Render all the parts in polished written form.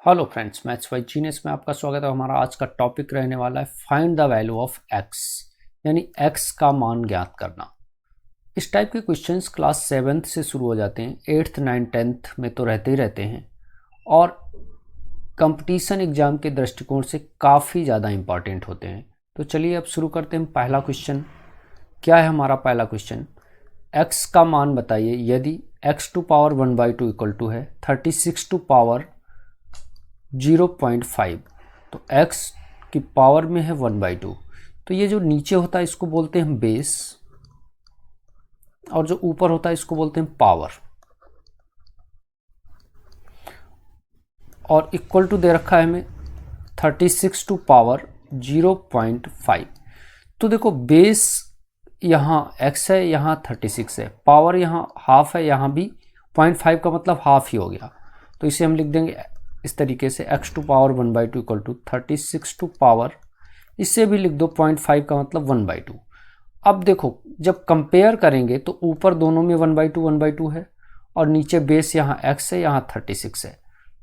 Hello friends, maths by genius में आपका स्वागत है। हमारा आज का टॉपिक रहने वाला है find the value of x, यानी एक्स का मान ज्ञात करना। इस टाइप के क्वेश्चंस क्लास 7th से शुरू हो जाते हैं, 8th 9th 10th में तो रहते ही रहते हैं और कंपटीशन एग्जाम के दृष्टिकोण से काफ़ी ज़्यादा इंपॉर्टेंट होते हैं। तो चलिए अब शुरू करते हैं। पहला क्वेश्चन क्या है हमारा? पहला क्वेश्चन, एक्स का मान बताइए यदि x to power 1/2 equal to है 36 टू पावर 0.5, तो x की पावर में है 1/2। तो ये जो नीचे होता है इसको बोलते हैं बेस और जो ऊपर होता है इसको बोलते हैं पावर। और इक्वल टू दे रखा है हमें 36 टू पावर 0.5। तो देखो बेस यहाँ x है, यहाँ 36 है, पावर यहाँ हाफ है, यहाँ भी 0.5 का मतलब हाफ ही हो गया। तो इसे हम लिख देंगे इस तरीके से x to power 1/2 equal to 36 to power, इससे भी लिख दो 0.5 का मतलब 1/2। अब देखो जब कंपेयर करेंगे तो ऊपर दोनों में 1/2 है और नीचे बेस यहाँ x है, यहाँ 36 है।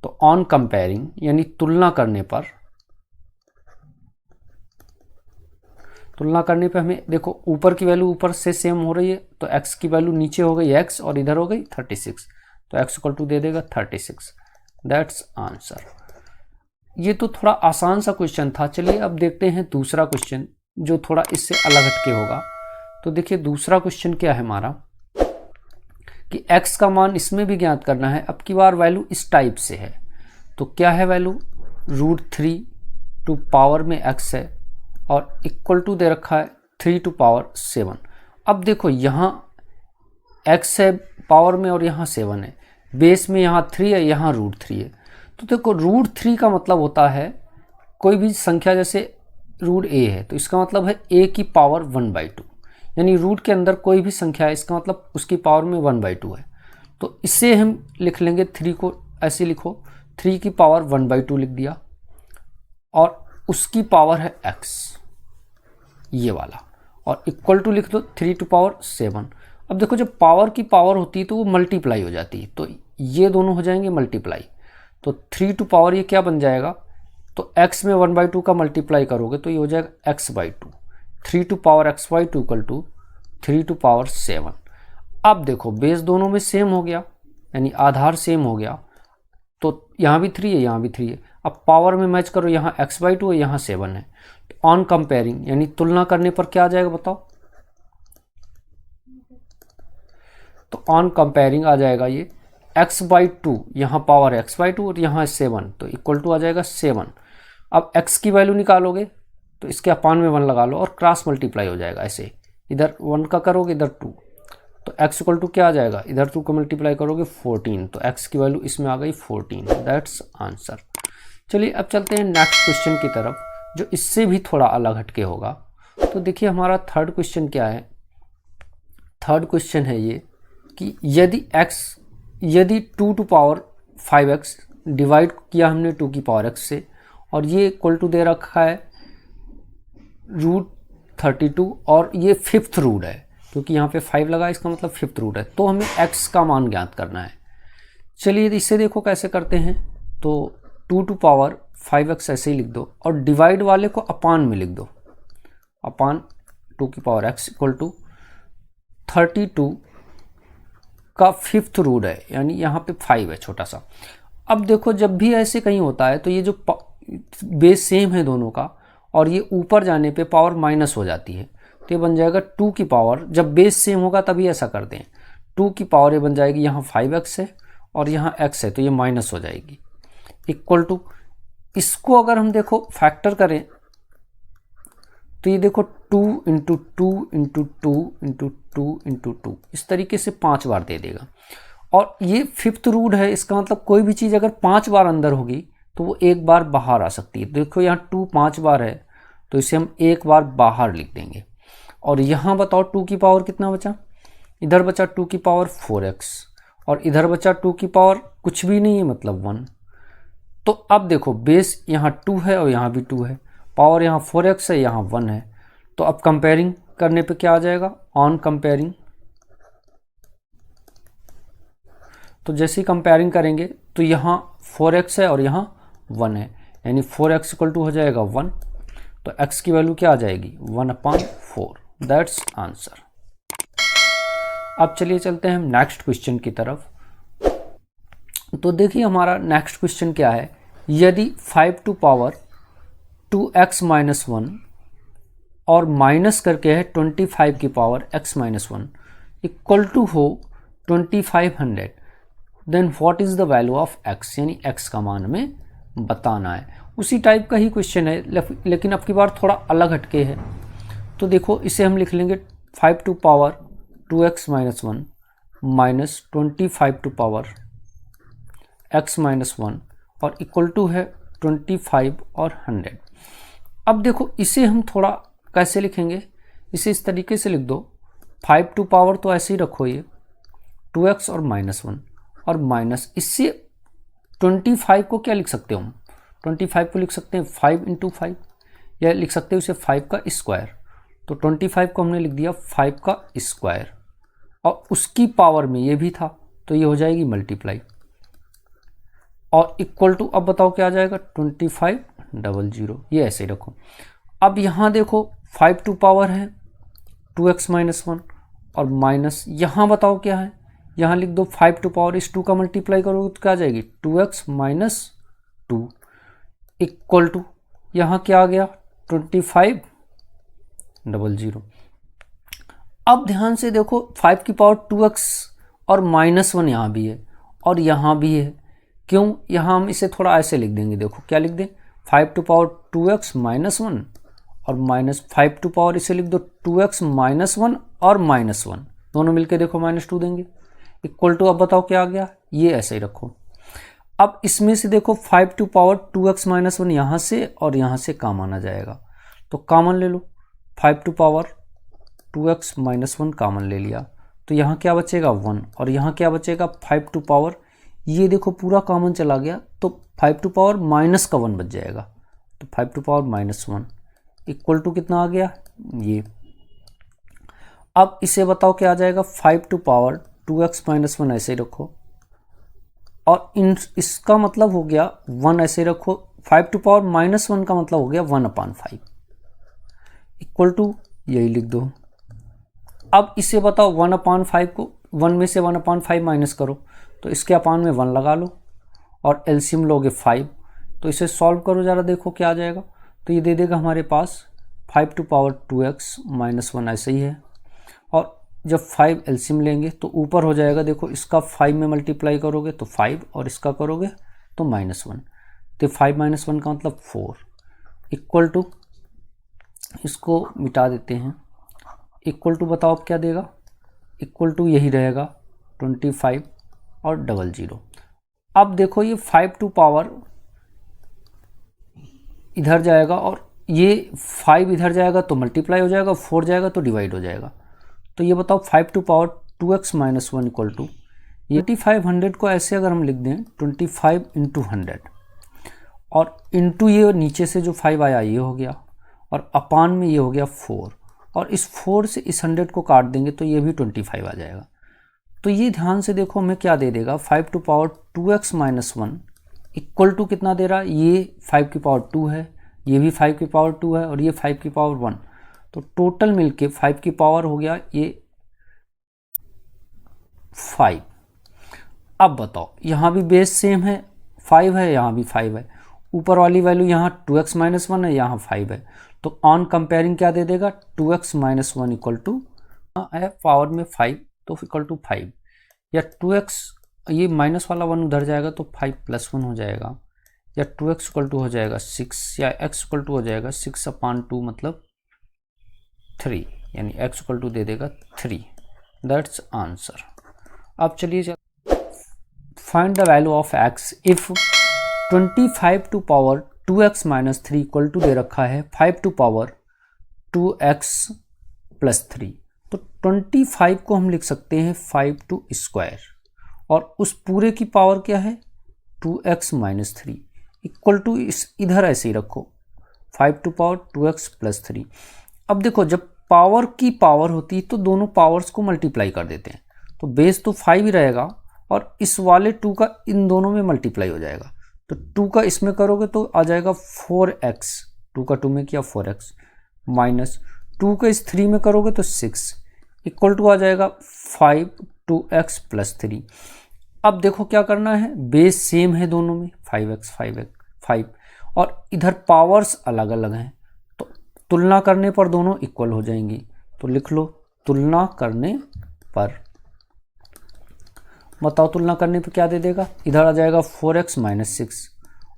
तो ऑन कंपेयरिंग यानी तुलना करने पर हमें देखो ऊपर की वैल्यू ऊपर से सेम हो रही है, तो x की वैल्यू नीचे हो गई x और इधर हो गई 36, तो x इक्वल टू दे देगा 36। That's answer. ये तो थोड़ा आसान सा क्वेश्चन था। चलिए अब देखते हैं दूसरा क्वेश्चन जो थोड़ा इससे अलग हटके होगा। तो देखिए दूसरा क्वेश्चन क्या है हमारा कि x का मान इसमें भी ज्ञात करना है। अब की बार वैल्यू इस टाइप से है, तो क्या है वैल्यू? √3 टू पावर में x है और इक्वल टू दे रखा है 3 टू पावर 7। अब देखो यहाँ x है पावर में और यहाँ 7 है, बेस में यहाँ 3 है, यहाँ √3 है। तो देखो √3 का मतलब होता है कोई भी संख्या, जैसे √a है तो इसका मतलब है a की पावर 1/2, यानी रूट के अंदर कोई भी संख्या है इसका मतलब उसकी पावर में 1/2 है। तो इसे हम लिख लेंगे, 3 को ऐसे लिखो, 3 की पावर 1/2 लिख दिया और उसकी पावर है x, ये वाला, और इक्वल टू लिख दो 3 टू पावर 7। अब देखो जब पावर की पावर होती है तो वो मल्टीप्लाई हो जाती है, तो ये दोनों हो जाएंगे मल्टीप्लाई। तो 3 टू पावर ये क्या बन जाएगा? तो x में 1/2 का मल्टीप्लाई करोगे तो ये हो जाएगा x/2। 3 to power x/2 equal to 3 to power 7। अब देखो बेस दोनों में सेम हो गया, यानी आधार सेम हो गया, तो यहाँ भी 3 है, यहाँ भी 3 है। अब पावर में मैच करो, यहाँ x/2 है, यहाँ 7 है। तो ऑन कंपेयरिंग यानी तुलना करने पर क्या आ जाएगा बताओ? तो ऑन कंपेयरिंग आ जाएगा ये x/2, यहाँ पावर है x/2 और यहाँ 7, तो इक्वल टू आ जाएगा 7। अब x की वैल्यू निकालोगे तो इसके अपान में 1 लगा लो और क्रॉस मल्टीप्लाई हो जाएगा। ऐसे इधर 1 का करोगे इधर 2, तो x इक्वल टू क्या आ जाएगा? इधर 2 का मल्टीप्लाई करोगे 14, तो x की वैल्यू इसमें आ गई 14। That's answer. चलिए अब चलते हैं नेक्स्ट क्वेश्चन की तरफ जो इससे भी थोड़ा अलग हटके होगा। तो देखिए हमारा थर्ड क्वेश्चन क्या है? थर्ड क्वेश्चन है ये कि यदि 2 टू पावर 5x डिवाइड किया हमने 2 की पावर x से, और ये इक्वल टू दे रखा है √32 और ये 5th रूट है, क्योंकि यहाँ पे 5 लगा इसका मतलब 5th रूट है, तो हमें x का मान ज्ञात करना है। चलिए इसे देखो कैसे करते हैं। तो 2 टू पावर 5x ऐसे ही लिख दो और डिवाइड वाले को अपान में लिख दो, अपान 2 की पावर x इक्वल टू 32 का 5th रूट है, यानी यहाँ पे 5 है छोटा सा। अब देखो जब भी ऐसे कहीं होता है तो ये जो बेस सेम है दोनों का और ये ऊपर जाने पे पावर माइनस हो जाती है, तो ये बन जाएगा 2 की पावर, जब बेस सेम होगा तभी ऐसा करते हैं, 2 की पावर ये बन जाएगी, यहाँ 5x है और यहाँ x है तो ये माइनस हो जाएगी, इक्वल टू, इसको अगर हम देखो फैक्टर करें तो ये देखो 2 इंटू 2 इंटू 2 इंटू 2 इंटू 2, इस तरीके से 5 बार दे देगा। और ये 5th रूट है, इसका मतलब कोई भी चीज़ अगर 5 बार अंदर होगी तो वो एक बार बाहर आ सकती है। देखो यहाँ 2 5 बार है तो इसे हम एक बार बाहर लिख देंगे। और यहाँ बताओ 2 की पावर कितना बचा? इधर बचा 2 की पावर 4x और इधर बचा 2 की पावर कुछ भी नहीं है, मतलब 1। तो अब देखो बेस यहाँ 2 है और यहाँ भी 2 है, पावर यहाँ 4x है, यहाँ 1 है। तो अब कंपेयरिंग करने पे क्या आ जाएगा? ऑन कंपेयरिंग, तो जैसे ही कंपेयरिंग करेंगे तो यहाँ 4x है और यहाँ 1 है, यानी 4x इक्वल टू हो जाएगा 1। तो x की वैल्यू क्या आ जाएगी 1/4। That's answer. अब चलिए चलते हैं हम नेक्स्ट क्वेश्चन की तरफ। तो देखिए हमारा नेक्स्ट क्वेश्चन क्या है, यदि 5 टू पावर 2x माइनस 1 और माइनस करके है 25 की power x minus 1 equal to हो 2500, then what is the value of x, यानी x का मान हमें बताना है। उसी टाइप का ही क्वेश्चन है, लेकिन अब की बार थोड़ा अलग हटके है। तो देखो इसे हम लिख लेंगे 5 to power 2x minus 1 minus 25 to power x minus 1 और इक्वल टू है 25 और 100। अब देखो इसे हम थोड़ा कैसे लिखेंगे, इसे इस तरीके से लिख दो, 5 टू पावर तो ऐसे ही रखो ये 2x और माइनस 1 और माइनस इससे 25 को क्या लिख सकते हो हम, 25 को लिख सकते हैं 5 इंटू 5 या लिख सकते हैं उसे 5 का स्क्वायर। तो 25 को हमने लिख दिया 5 का स्क्वायर और उसकी पावर में ये भी था तो ये हो जाएगी मल्टीप्लाई और इक्वल टू, अब बताओ क्या आ जाएगा 2500, ये ऐसे ही रखो। अब यहाँ देखो 5 टू पावर है 2x माइनस 1 और माइनस यहाँ बताओ क्या है, यहाँ लिख दो 5 टू पावर इस 2 का मल्टीप्लाई करोगे तो क्या आ जाएगी 2x माइनस 2 इक्वल टू यहाँ क्या आ गया 2500। अब ध्यान से देखो 5 की पावर 2x और माइनस 1 यहाँ भी है और यहाँ भी है, क्यों, यहाँ हम इसे थोड़ा ऐसे लिख देंगे, देखो क्या लिख दें 5 टू पावर 2x माइनस 1 और माइनस 5 टू पावर इसे लिख दो 2x माइनस 1 और माइनस 1 दोनों मिलके देखो -2 देंगे इक्वल टू, अब बताओ क्या आ गया, ये ऐसे ही रखो। अब इसमें से देखो 5 टू पावर 2x माइनस 1 यहाँ से और यहाँ से कॉमन आ जाएगा, तो कॉमन ले लो 5 to power 2x minus 1 common ले लिया तो यहाँ क्या बचेगा 1 और यहाँ क्या बचेगा 5 टू पावर, ये देखो पूरा कॉमन चला गया तो 5 टू पावर माइनस का 1 बच जाएगा, तो 5 to power minus 1 equal to कितना आ गया ये। अब इसे बताओ क्या आ जाएगा 5 टू पावर 2x माइनस 1 ऐसे ही रखो और इसका मतलब हो गया 1 ऐसे रखो, 5 टू पावर माइनस 1 का मतलब हो गया 1/5 इक्वल टू यही लिख दो। अब इसे बताओ 1/5 को 1 में से 1/5 माइनस करो तो इसके अपान में 1 लगा लो और एलसीएम लोगे 5, तो इसे सॉल्व करो ज़रा देखो क्या आ जाएगा, तो ये दे देगा हमारे पास 5 टू पावर 2x माइनस 1 ऐसे ही है और जब 5 एलसीएम लेंगे तो ऊपर हो जाएगा, देखो इसका 5 में मल्टीप्लाई करोगे तो 5 और इसका करोगे तो -1, तो 5 - 1 का मतलब 4 इक्वल टू, इसको मिटा देते हैं, इक्वल टू बताओ अब क्या देगा, इक्वल टू यही रहेगा 25 और 00। अब देखो ये 5 टू पावर इधर जाएगा और ये 5 इधर जाएगा तो मल्टीप्लाई हो जाएगा, 4 जाएगा तो डिवाइड हो जाएगा, तो ये बताओ 5 to power 2x minus 1 equal to, ये 2500 को ऐसे अगर हम लिख दें 25 इंटू 100 और इंटू ये नीचे से जो 5 आया ये हो गया और अपान में ये हो गया 4 और इस 4 से इस 100 को काट देंगे तो ये भी 25 आ जाएगा। तो ये ध्यान से देखो हमें क्या दे देगा 5 to power 2x minus 1 equal to कितना दे रहा है, ये 5 की पावर 2 है, ये भी 5 की पावर 2 है और ये 5 की पावर 1, तो टोटल मिलके 5 की पावर हो गया ये 5। अब बताओ यहाँ भी बेस सेम है 5 है, यहाँ भी 5 है, ऊपर वाली वैल्यू यहाँ 2x माइनस 1 है, यहाँ 5 है, तो ऑन कंपेयरिंग क्या दे देगा 2x माइनस 1 इक्वल टू है पावर में 5 तो इक्वल टू 5 या 2x, ये माइनस वाला 1 उधर जाएगा तो 5 + 1 हो जाएगा या 2x इक्वल टू हो जाएगा 6 या x इक्वल टू हो जाएगा 6/2 मतलब 3, यानी x इक्वल टू दे देगा 3। That's answer. अब चलिए find the value of x if 25 to power 2x minus 3 equal to दे रखा है 5 टू पावर 2x प्लस 3, तो 25 को हम लिख सकते हैं 5 टू स्क्वायर और उस पूरे की पावर क्या है 2x माइनस 3 इक्वल टू इस इधर ऐसे ही रखो 5 टू पावर 2x प्लस 3। अब देखो जब पावर की पावर होती है तो दोनों पावर्स को मल्टीप्लाई कर देते हैं, तो बेस तो 5 ही रहेगा और इस वाले 2 का इन दोनों में मल्टीप्लाई हो जाएगा, तो 2 का इसमें करोगे तो आ जाएगा 4x, 2 का 2 में किया 4x, माइनस 2 का इस 3 में करोगे तो 6, इक्वल टू आ जाएगा 5 2x प्लस 3। अब देखो क्या करना है, बेस सेम है दोनों में, 5x 5 और इधर पावर्स अलग अलग हैं, तो तुलना करने पर दोनों इक्वल हो जाएंगी। तो लिख लो तुलना करने पर, बताओ तुलना करने पर क्या दे देगा, इधर आ जाएगा 4x माइनस 6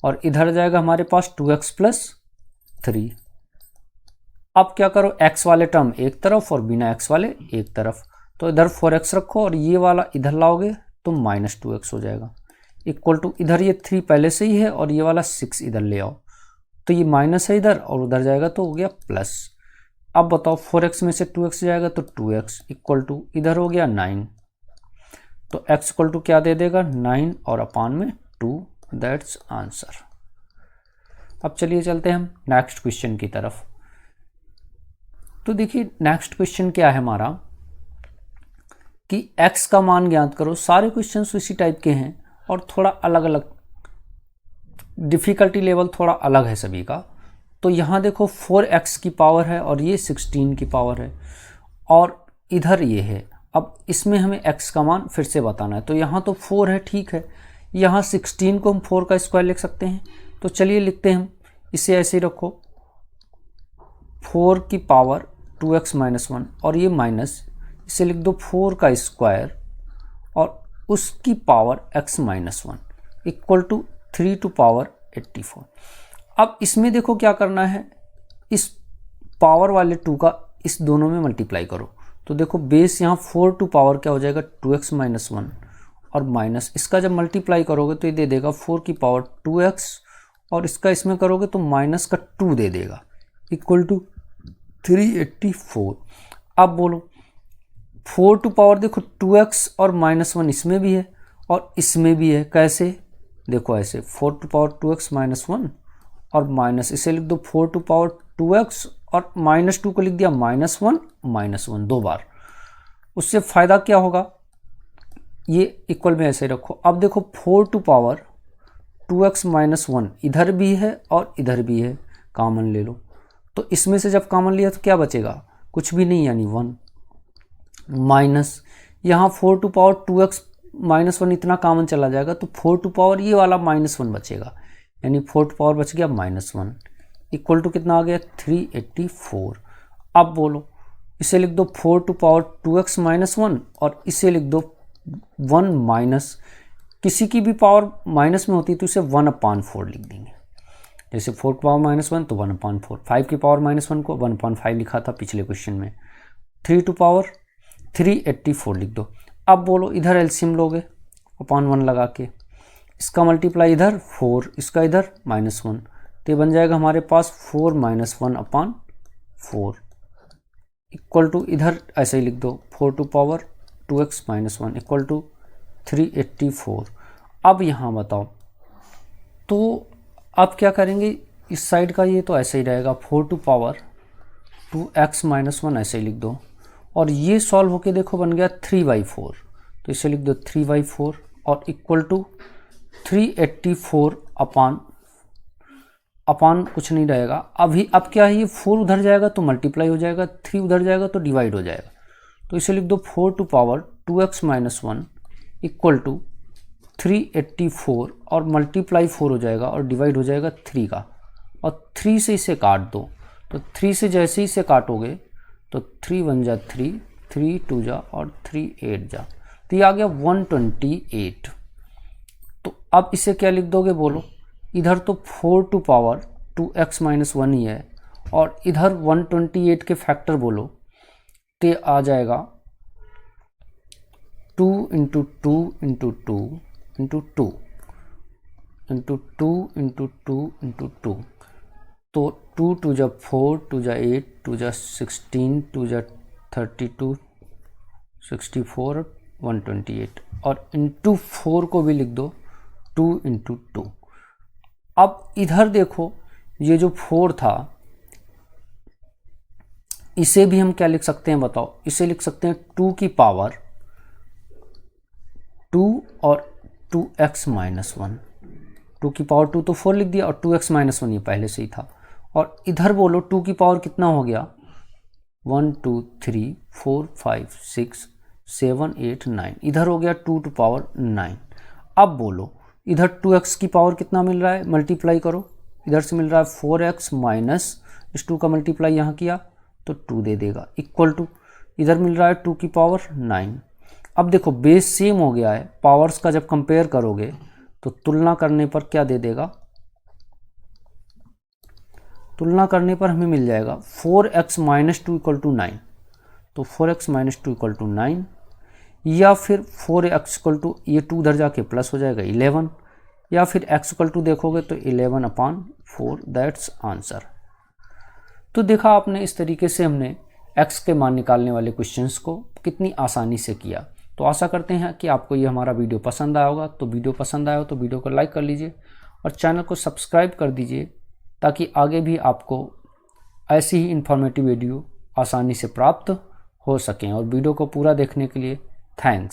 और इधर आ जाएगा हमारे पास 2x प्लस 3। अब क्या करो, x वाले टर्म एक तरफ और बिना x वाले एक तरफ, तो इधर 4x रखो और ये वाला इधर लाओगे तो माइनस 2x हो जाएगा, इक्वल टू इधर ये 3 पहले से ही है और ये वाला 6 इधर ले आओ, तो ये माइनस है इधर और उधर जाएगा तो हो गया प्लस। अब बताओ 4x में से 2x जाएगा तो 2x, इक्वल टू इधर हो गया 9, तो x इक्वल टू क्या दे देगा 9 और अपान में 2, दैट्स आंसर। अब चलिए चलते हैं हम नेक्स्ट क्वेश्चन की तरफ। तो देखिए नेक्स्ट क्वेश्चन क्या है हमारा कि x का मान ज्ञात करो। सारे क्वेश्चंस इसी टाइप के हैं और थोड़ा अलग अलग डिफ़िकल्टी लेवल थोड़ा अलग है सभी का। तो यहाँ देखो 4x की पावर है और ये 16 की पावर है और इधर ये है। अब इसमें हमें x का मान फिर से बताना है, तो यहाँ तो 4 है, ठीक है, यहाँ 16 को हम 4 का स्क्वायर लिख सकते हैं, तो चलिए लिखते हैं हम, इसे ऐसे ही रखो, 4 की पावर 2x माइनस 1 और ये माइनस, इसे लिख दो 4 का स्क्वायर और उसकी power x minus 1 equal to 3 to power 84। अब इसमें देखो क्या करना है, इस पावर वाले 2 का इस दोनों में मल्टीप्लाई करो, तो देखो बेस यहाँ 4 टू पावर क्या हो जाएगा 2x माइनस 1 और माइनस इसका जब मल्टीप्लाई करोगे तो ये दे देगा 4 की पावर 2x और इसका इसमें करोगे तो माइनस का 2 दे देगा, इक्वल टू 384। अब बोलो 4 टू पावर देखो 2x और माइनस 1 इसमें भी है और इसमें भी है, कैसे, देखो ऐसे 4 टू पावर 2x माइनस 1 और माइनस इसे लिख दो 4 टू पावर 2x और माइनस 2 को लिख दिया माइनस 1 दो बार। उससे फ़ायदा क्या होगा, ये इक्वल में ऐसे रखो। अब देखो 4 टू पावर 2x माइनस 1 इधर भी है और इधर भी है, कॉमन ले लो, तो इसमें से जब कॉमन लिया तो क्या बचेगा, कुछ भी नहीं, यानी 1 माइनस यहाँ 4 टू पावर 2x माइनस 1 इतना कॉमन चला जाएगा तो 4 टू पावर ये वाला माइनस 1 बचेगा, यानी 4 टू पावर बच गया माइनस 1 इक्वल टू कितना आ गया 384। अब बोलो इसे लिख दो 4 टू पावर 2x माइनस 1 और इसे लिख दो 1 माइनस, किसी की भी पावर माइनस में होती है तो इसे 1/4 लिख देंगे, जैसे 4 की पावर माइनस 1 तो 1/4, 5 की पावर माइनस 1 को 1/5 लिखा था पिछले क्वेश्चन में, 3 टू पावर 384 लिख दो। अब बोलो इधर एलसीएम लोगे अपॉन 1 लगा के, इसका मल्टीप्लाई इधर 4, इसका इधर -1, तो ये बन जाएगा हमारे पास 4 माइनस 1/4 इक्वल टू इधर ऐसे ही लिख दो 4 to power 2x minus 1 equal to 384। अब यहाँ बताओ, तो अब क्या करेंगे, इस साइड का ये तो ऐसे ही रहेगा 4 टू पावर 2x माइनस 1 ऐसे ही लिख दो और ये सॉल्व होके देखो बन गया 3/4, तो इसे लिख दो 3/4 और इक्वल टू 384 अपान कुछ नहीं रहेगा अभी। अब क्या है, ये 4 उधर जाएगा तो मल्टीप्लाई हो जाएगा, 3 उधर जाएगा तो डिवाइड हो जाएगा, तो इसे लिख दो 4 to power 2x minus 1 equal to 384 और मल्टीप्लाई 4 हो जाएगा और डिवाइड हो जाएगा 3 का, और 3 से इसे काट दो, तो 3 से जैसे ही इसे काटोगे तो 3 1 जा 3, 3 2 जा और 3 8 जा, तो ये आ गया 128। तो अब इसे क्या लिख दोगे बोलो, इधर तो 4 टू पावर 2x माइनस 1 ही है और इधर 128 के फैक्टर बोलो तो आ जाएगा 2 into 2 into 2 into 2 into 2 into 2 into 2, तो 2 2 जा 4, 2 जा 8, 2 जा 16, 2 जा 32, 64, 128 और इंटू 4 को भी लिख दो 2 इंटू 2। अब इधर देखो ये जो 4 था इसे भी हम क्या लिख सकते हैं बताओ, इसे लिख सकते हैं 2 की पावर 2 और 2x माइनस 1 2 की पावर 2 तो 4 लिख दिया और 2x माइनस 1 ये पहले से ही था। और इधर बोलो 2 की पावर कितना हो गया 1 2 3 4 5 6 7 8 9, इधर हो गया 2 टू पावर 9। अब बोलो इधर 2x की पावर कितना मिल रहा है, मल्टीप्लाई करो, इधर से मिल रहा है 4x माइनस इस 2 का मल्टीप्लाई यहाँ किया तो 2 दे देगा, इक्वल टू इधर मिल रहा है 2 की पावर 9। अब देखो बेस सेम हो गया है, पावर्स का जब कंपेयर करोगे तो तुलना करने पर क्या दे देगा, तुलना करने पर हमें मिल जाएगा 4x माइनस 2 इक्वल टू 9, तो 4x माइनस 2 इक्वल टू 9, या फिर 4x इक्वल टू ये 2 उधर जाके प्लस हो जाएगा 11, या फिर x इक्वल टू देखोगे तो 11/4, दैट्स आंसर। तो देखा आपने, इस तरीके से हमने x के मान निकालने वाले क्वेश्चंस को कितनी आसानी से किया। तो आशा करते हैं कि आपको ये हमारा वीडियो पसंद आया होगा। तो वीडियो पसंद आया हो तो वीडियो को लाइक कर लीजिए और चैनल को सब्सक्राइब कर दीजिए, ताकि आगे भी आपको ऐसी ही इंफॉर्मेटिव वीडियो आसानी से प्राप्त हो सकें। और वीडियो को पूरा देखने के लिए थैंक्स।